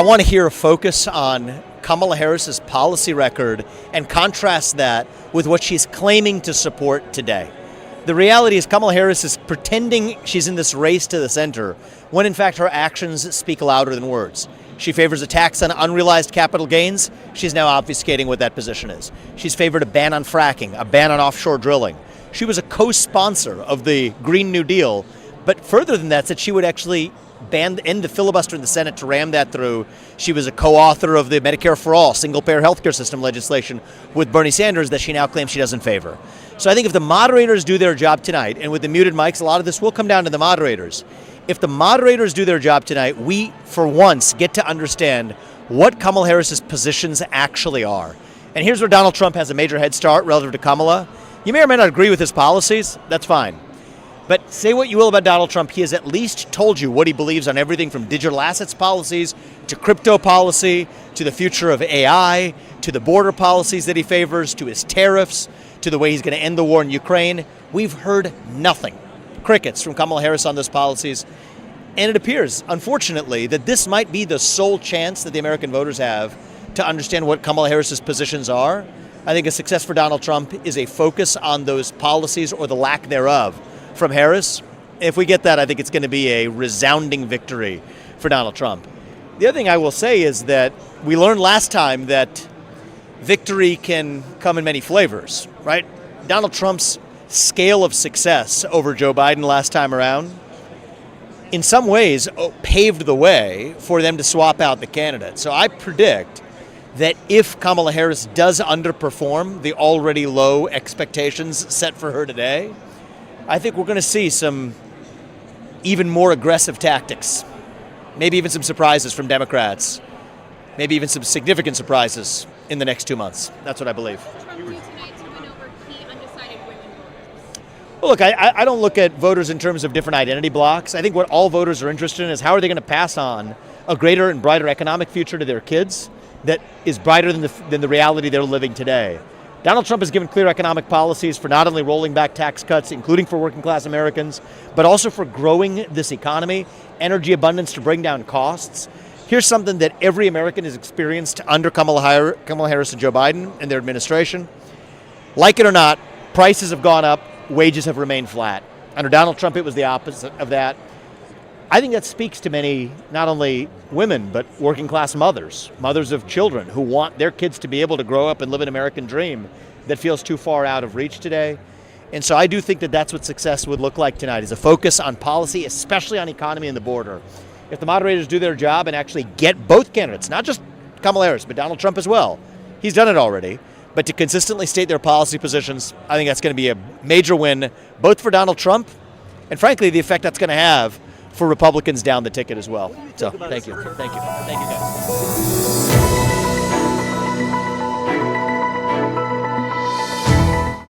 I want to hear a focus on Kamala Harris's policy record and contrast that with what she's claiming to support today. The reality is Kamala Harris is pretending she's in this race to the center when in fact her actions speak louder than words. She favors a tax on unrealized capital gains. She's now obfuscating what that position is. She's favored a ban on fracking, a ban on offshore drilling. She was a co-sponsor of the Green New Deal, but further than that said she would actually end the filibuster in the Senate to ram that through. She was a co-author of the Medicare for All, single-payer healthcare system legislation with Bernie Sanders that she now claims she doesn't favor. So I think if the moderators do their job tonight, and with the muted mics, a lot of this will come down to the moderators. If the moderators do their job tonight, we, for once, get to understand what Kamala Harris's positions actually are. And here's where Donald Trump has a major head start relative to Kamala. You may or may not agree with his policies. That's fine. But say what you will about Donald Trump, he has at least told you what he believes on everything from digital assets policies to crypto policy to the future of AI to the border policies that he favors to his tariffs to the way he's going to end the war in Ukraine. We've heard nothing. Crickets from Kamala Harris on those policies. And it appears, unfortunately, that this might be the sole chance that the American voters have to understand what Kamala Harris's positions are. I think a success for Donald Trump is a focus on those policies or the lack thereof from Harris. If we get that, I think it's going to be a resounding victory for Donald Trump. The other thing I will say is that we learned last time that victory can come in many flavors, right? Donald Trump's scale of success over Joe Biden last time around, in some ways, paved the way for them to swap out the candidate. So I predict that if Kamala Harris does underperform the already low expectations set for her today, I think we're going to see some even more aggressive tactics, maybe even some surprises from Democrats, maybe even some significant surprises in the next 2 months. That's what I believe. Well, look, I don't look at voters in terms of different identity blocks. I think what all voters are interested in is how are they going to pass on a greater and brighter economic future to their kids that is brighter than the reality they're living today. Donald Trump has given clear economic policies for not only rolling back tax cuts, including for working class Americans, but also for growing this economy, energy abundance to bring down costs. Here's something that every American has experienced under Kamala Harris and Joe Biden and their administration. Like it or not, prices have gone up, wages have remained flat. Under Donald Trump, it was the opposite of that. I think that speaks to many, not only women, but working class mothers of children who want their kids to be able to grow up and live an American dream that feels too far out of reach today. And so I do think that that's what success would look like tonight, is a focus on policy, especially on economy and the border. If the moderators do their job and actually get both candidates, not just Kamala Harris, but Donald Trump as well, he's done it already, but to consistently state their policy positions, I think that's going to be a major win, both for Donald Trump and, frankly, the effect that's going to have for Republicans down the ticket as well. So, thank you. Thank you. Thank you, guys.